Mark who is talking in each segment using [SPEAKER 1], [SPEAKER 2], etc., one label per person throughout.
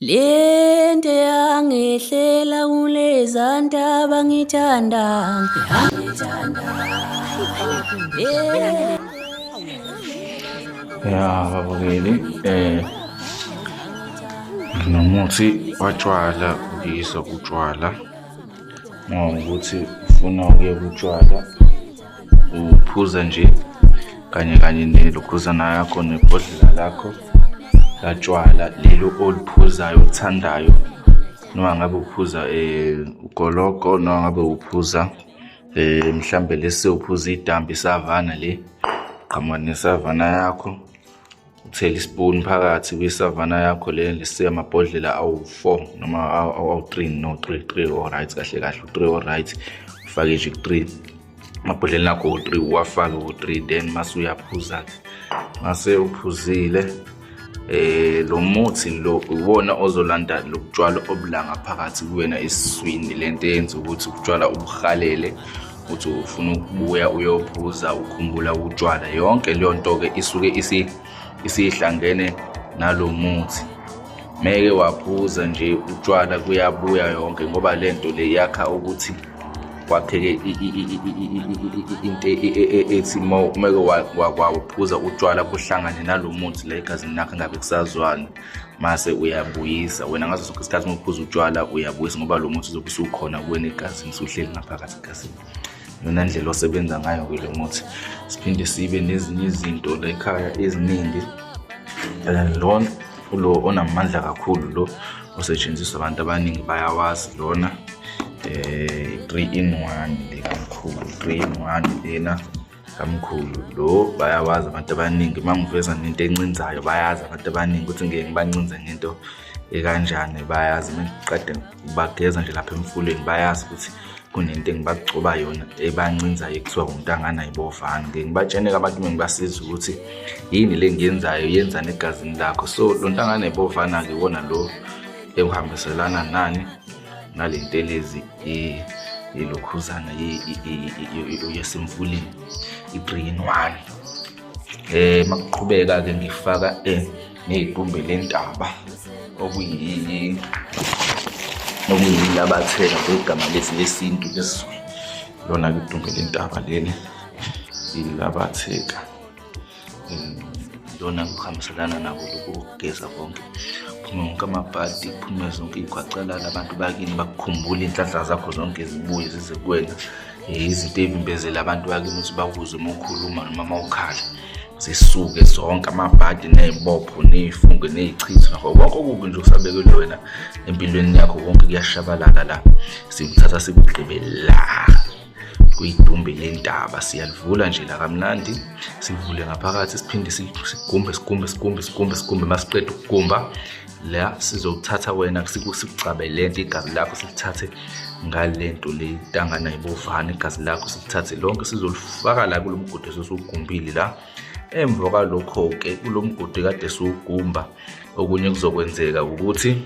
[SPEAKER 1] Lento yangehlela kulezanta bangithanda
[SPEAKER 2] babukeli nginomuthi watshwala ukuyisa utshwala ngokuthi ufuna ukuyeka utshwala uphuza nje kanye nelokhuzana yakho nebhodlela lakho latshwala lelo oliphuzayo uthandayo, noma ngabe uphuza ugoloko, noma ngabe uphuza mhlambe lese uphuza idambi savana le qhamuka nesavana yakho, uthela ispoon phakathi kwisavana yakho le lese amabhodlela awu4 noma awu3 no 3 alright kahle u3 alright, ufake nje 3 amabhodlela akho u3 uwafake u3, then mase uyaphuza. Mase uphuzile lo muthi lo uwona ozolanda lokutshwala obulanga phakathi kuwena esiswini, lento yenza ukuthi ukutshwala ubuhalele uthi ufuna ukubuya uyophuza ukhumbula utshwala. Yonke leyo nto ke isuke isihlangene nalo muthi. Meke waphuza nje utshwala kuyabuya yonke, ngoba lento le yakha ukuthi kwakheke into ethi meke waphuza utshwala kuhlangane nalo muthi la egazini lakho ngabe kusazwana, mase uyabuyisa. Wena ngaso sonke isikhathi mawuphuza utshwala uyabuyisa, ngoba lo muthi uzobe usukhona kuwena egazini, usuhleli ngaphakathi egazini. Yona ndlela osebenza ngayo ke lo muthi. Siphinde sibe nezinye izinto la ekhaya eziningi, lo onamandla kakhulu lo osetshenziswa abantu abaningi bayawazi lona, 3-in-1 le kamkhulu, 3-in-1 lena kamkhulu lo bayawazi abantu abaningi. Mangiveza nento encinzayo bayazi abantu abaningi ukuthi ngeke ngibancinze ngento ekanjani, bayazi. Mengiqeda bageza nje lapha emfuleni bayazi ukuthi kunento engibagcoba yona ebancinzayo ekuthiwa untangana ibovana. Ngeke ngibatshene abantu ngibasiza ukuthi yini le ngiyenzayo yenza negazini lakho. So lo ntangana ibovana ke wona lo ehambiselana nani nalentelezi ilokhuzana yesemfuleni, i3-in-1. Makuqhubeka ke ngifaka nezidumbe lentaba okuyilabatheka ngegama lesintu lesizulu. Lona ke idumbe lentaba leli ilabatheka, lona kuhambiselana nako lokugeza konke, kuphume wonke amabhadi, kuphume zonke iy'khwacalala, abantu bakini bakukhumbule iy'nhlanhla zakho zonke zibuye zize kuwena. Izinto ey'vimbezela abantu bakini ukuthi bakuzwe uma ukhuluma noma uma ukhala zisuke zonke, amabhadi ney'bopho ney'funge ney'chitho nakho konke okubi nje okusabekelwe wena empilweni yakho, konke kuyashabalala la. Sikuthatha sikugqibe la kuyidumbe lentaba, siyalivula nje la kamnandi, sivule ngaphakathi, siphinde sigumbe. Masiqeda ukugumba la sizothatha wena sikucabe lento igazi lakho, silithathe ngalento le ntangana ibovana, igazi lakho silithathe lonke sizolifaka la kulo mgodi esugumbile la. Emva kwalokho-ke kulo mgodi kade siwugumba, okunye kuzokwenzeka ukuthi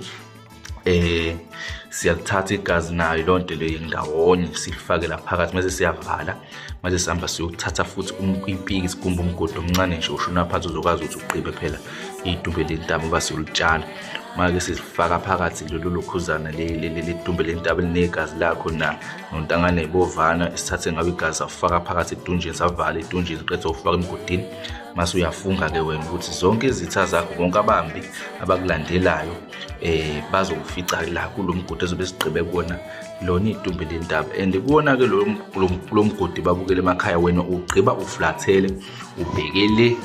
[SPEAKER 2] siyalithatha igazi nayo lonto le ndawonye silifake la phakathi, mase siyavala. Mase sihamba siyothatha futhi impiki, sigumba umgodi omncane nje ushona phansi uzokwazi ukuthi uqibe phela idumbe lentaba basiyolitshala. Make sizifaka phakathi lelo lokhuzana le dumbe lentaba elinegazi lakho nontangana ibovana, isithathe ngabe igazi afaka phakathi edunjini, savala edunjini, siqeda ufaka emgodini. Mase uyafunga ke wena ukuthi zonke izitha zakho, bonke abambi abakulandelayo bazokufica la kulo mgodi ezobe sigqibe kuona lona idumbe lentaba. And kuwona ke lo mgodi babukele emakhaya, wena ugqiba uflathele ubhekele,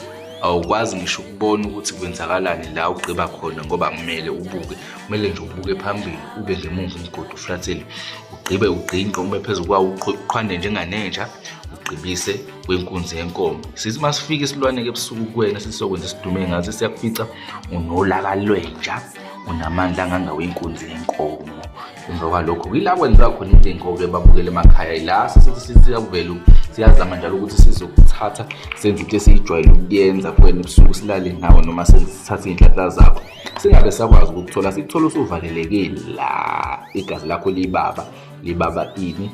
[SPEAKER 2] awukwazi ngisho ukubona ukuthi kwenzakalani la ugqiba khona, ngoba kumele ubuke, kumele nje ubuke phambili, ube ngemuva umgodi uflathele, ugqibe ugqinqe, ube phezulu kwawo uqhwande njenganenja, ugqibise kwenkunzi yenkomo. Sithi masifika isilwane ke ebusuku kuwena sisokwenza isidume ngathi siyakufica unolaka lwenja, unamandla angangawinkunzi yenkomo. Emva kwalokho kuyila kwenza khona into enkoke babukele emakhaya la siyakuvela siyazama njalo ukuthi sizokuthatha senze into esiyijwayele ukuyenza kuwena ebusuku, silale nawe noma sesithatha iy'nhlanhla zakho, singabe sakwazi ukuthola sikuthola usuvaleleke la igazi lakho libaba ini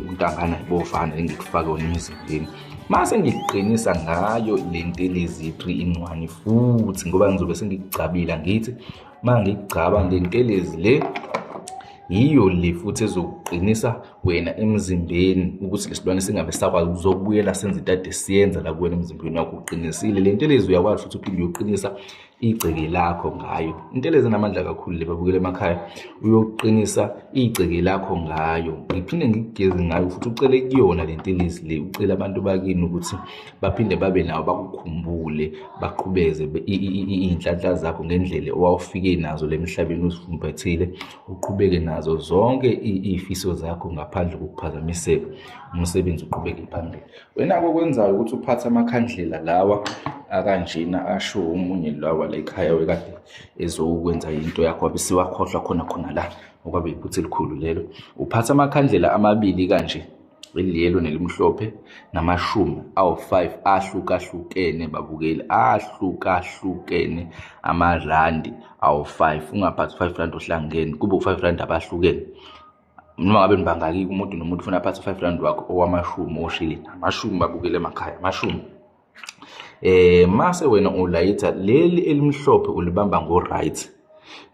[SPEAKER 2] untangana ibovana engikufake wona emzimbeni. Mase ngiqinisa ngayo le ntelezi 3-in-1 futhi ngoba ngizobe sengigcabile ngithi mangigcaba le ntelezi le yiyo le futhi ezokuqinisa wena emzimbeni ukuthi lesilwane singabe sakwazi ukuzobuyela senze into siyenza la kuwena emzimbeni wakho uqinisile. Le ntelezi uyakwazi futhi uphinde uyoqinisa igceke lakho ngayo. Intelezi enamandla kakhulu le babukele emakhaya, uyoqinisa igceke lakho ngayo. Ngiphinde ngigeze ngayo futhi ucele kuyona le ntelezi le, ucela abantu bakini ukuthi baphinde babe nawo bakukhumbule, baqhubeze iy'nhlanhla zakho ngendlela owawufike nazo le emhlabeni uzifumbathile, uqhubeke nazo zonke iy'fiso zakho ngaphandle kokuphazamiseka, umsebenzi uqhubeke phambili. Wena-ke okwenzayo ukuthi uphathe amakhandlela lawa akanjena asho omunye lawa la ekhaya wekade ezokwenza into yakho wabe siwakhohlwa khona la okwabe iphutha elikhulu lelo. Uphatha amakhandlela amabili kanje, eliyelo nelimhlophe, namashumi awu-5 ahlukahlukene babukeli, ahlukahlukene, amarandi awu-5. Ungaphathi 5 rand ohlangene, kube u-5 rand abahlukene. Noma ngabe nibangaki umuntu nomuntu ufuna aphathe 5 rand wakho owamashumi oshilini, amashumi babukele emakhaya, amashumi. Mase wena ulayitha leli elimhlophe ulibamba ngo-right,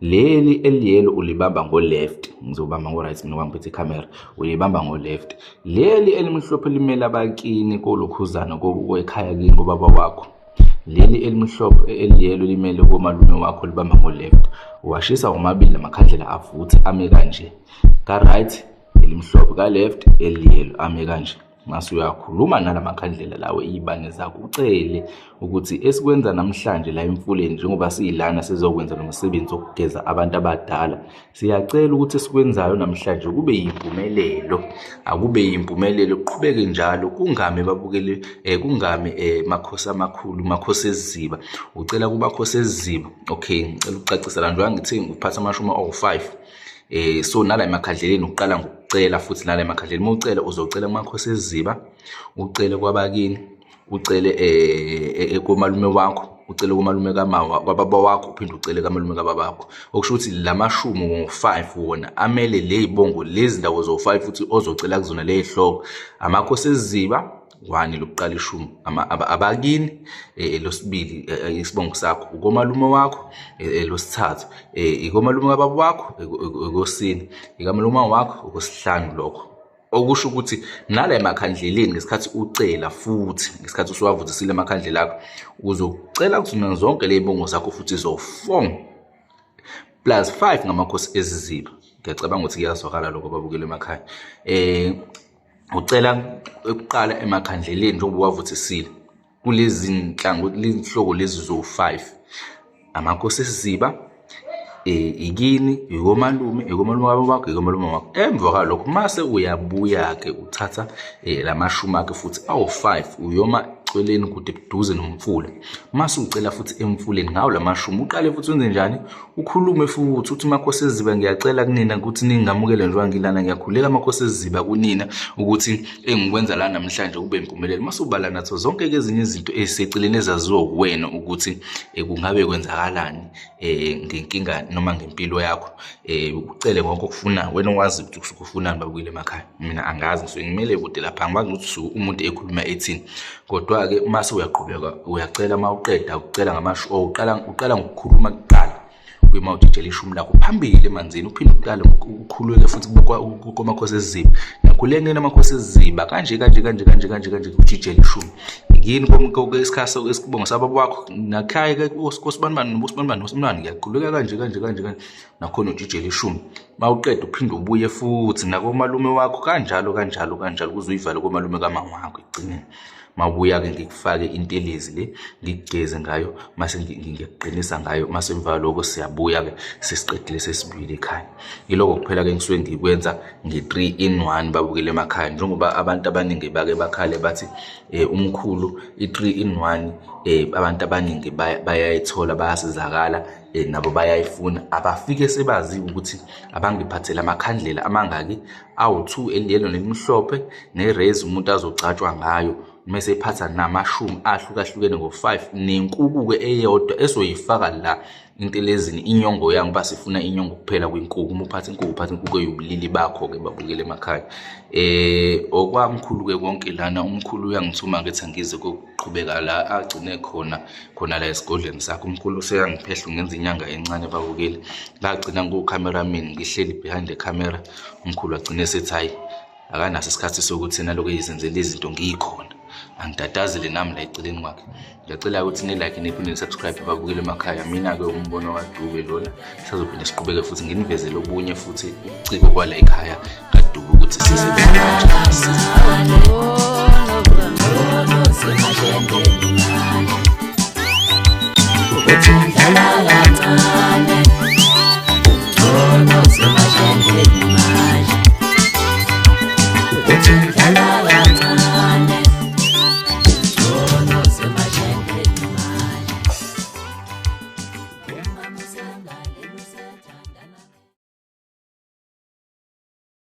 [SPEAKER 2] leli eliyelo ulibamba ngo-left. Ngizobamba ngo-right mina ngiphethe ikhamera, ulibamba ngo-left. Leli elimhlophe limele abakini kolokhuzana kwekhaya kini ngobaba wakho. Leli elimhlophe eliyelo limele komalume wakho libamba ngo-left. Uwashisa omabili amakhandlela avuthe ame kanje, ka-right elimhlophe, ka-left eliyelo ame kanje. Mase uyakhuluma nalamakhandlela lawe iy'bane zakho ucele ukuthi esikwenza namhlanje la emfuleni njengoba siyilana sizokwenza nomsebenzi wokugeza abantu abadala, siyacela ukuthi esikwenzayo namhlanje kube yimpumelelo, akube yimpumelelo, kuqhubeke njalo, kungame babukele kungame makhosi amakhulu, makhosi eziziba. Ucela kumakhosi eziziba, okay, ngicela ukucacisa la njengoba ngithi ngiphatha amashumi awu-5. So nala emakhandleleni uqala ngokucela futhi nala emakhandleleni mawucela uzocela kumakhosi eziziba, ucele kwabakini, ucele komalume wakho, ucele komalume kwababa wakho, uphinde ucele kamalume kababa wakho. Okusho ukuthi lamashumi ngo-5 wona amele ley'bongo lezi ndawo zo-5 futhi ozocela kuzona ley'hloko. Amakhosi eziziba 1 lokuqala ishumi, abakini elosibili isibongo sakho, ukomalume wakho elosithathu, ikomalume kababa wakho ekosini, ikamalume wakho ekosihlanu. Lokho okusho ukuthi nala emakhandleleni ngesikhathi ucela futhi ngesikhathi usuwavuthisile amakhandlela akho uzocela kuzona zonke ley'bongo zakho futhi zo-4 plus 5 ngamakhosi eziziba. Ngiyacabanga ukuthi kuyazwakala lokho babukele emakhaya. Ucela ukuqala emakhandleleni njengoba wavuthisile kulezi nhlango lezi zo-5, amakhosi eziziba, ikini, ikomalume wakho, ikomalume wakho. Emva kwalokho mase uyabuya-ke uthatha lamashumi akhe futhi awu-5 uyoma celeni kude buduze nomfula. Mase ucela futhi emfuleni ngawo lamashumi, uqale futhi wenze njani, ukhulume futhi uthi makhosi eziziba ngiyacela kunina ukuthi ningamukele njengoba ngilana, ngiyakhuleka amakhosi eziziba kunina ukuthi engikwenza la namhlanje kube impumelelo. Mase ubala nazo zonke ezinye izinto eziseceleni ezaziwa kuwena ukuthi kungabe kwenzakalani ngenkinga noma ngempilo yakho. Ucele konke okufunayo, wena wazi ukuthi kusukufunani babukile emakhaya. Mina angazi ngisuke ngimele kude lapha, ngibazi ukuthi umuntu ekhuluma ethini. Kodwa-ke mase uyaqhubeka uyacela mawuqeda ukucela ngamasho, uqala ngokukhuluma kuqala kwima utshela ishumi lakho phambili emanzini, uphinde uqale ukhululeke futhi komakhosi eziziba. Ngiyakhuleka namakhosi eziziba kanje utshela ishumi. Yini isikhathi esibongo sababa wakho nakhaya kosibanibani ngiyakhuleka kanje nakhona utshela ishumi. Mawuqeda uphinde ubuye futhi nakomalume wakho kanjalo kuze uyivale komalume kamama wakho egcineni. Mabuya-ke ngikufake intelezi le ngigeze ngayo, mase ngiyaqinisa ngayo, mase emva lokho siyabuya-ke sesiqedile sesibuyile ekhaya. Yiloko kuphela-ke ngisuke ngikwenza nge-3-in-1 babukele emakhaya, njengoba abantu abaningi bake bakhale bathi umkhulu i-3-in-1 abantu abaningi bayayithola, bayasizakala, nabo bayayifuna. Abafike sebazi ukuthi abangiphathela amakhandlela amangaki awu-2 eliyelo nelimhlophe nerezi umuntu azogcatshwa ngayo mase ephatha namashumi ahlukahlukene ngo5 nenkukhu ke eyodwa esoyifaka la intelezini inyongo yangu basifuna inyongo kuphela kwenkukhu uma uphatha inkukhu eyobulili bakho ke babukele emakhaya okwamkhulu ke konke lana umkhulu uyangithuma ngithi angize kokuqhubeka la agcine khona la esigodleni sakhe umkhulu seyangiphehla ngenza inyanga encane babukele ngagcina ngocameraman ngihleli behind the camera umkhulu agcine sethi hayi akanaso isikhathi sokuthi naloku izenzele izinto ngikhona angitatazele nami la eceleni kwakhe ngiyacela ukuthi ni-like niphinde ni-subscribe babukele emakhaya mina ke umbono kaDube lona sizophinde siqhubeke futhi nginivezele obunye futhi ubuciko kwala ekhaya kaDube ukuthi sisebenza kanjani.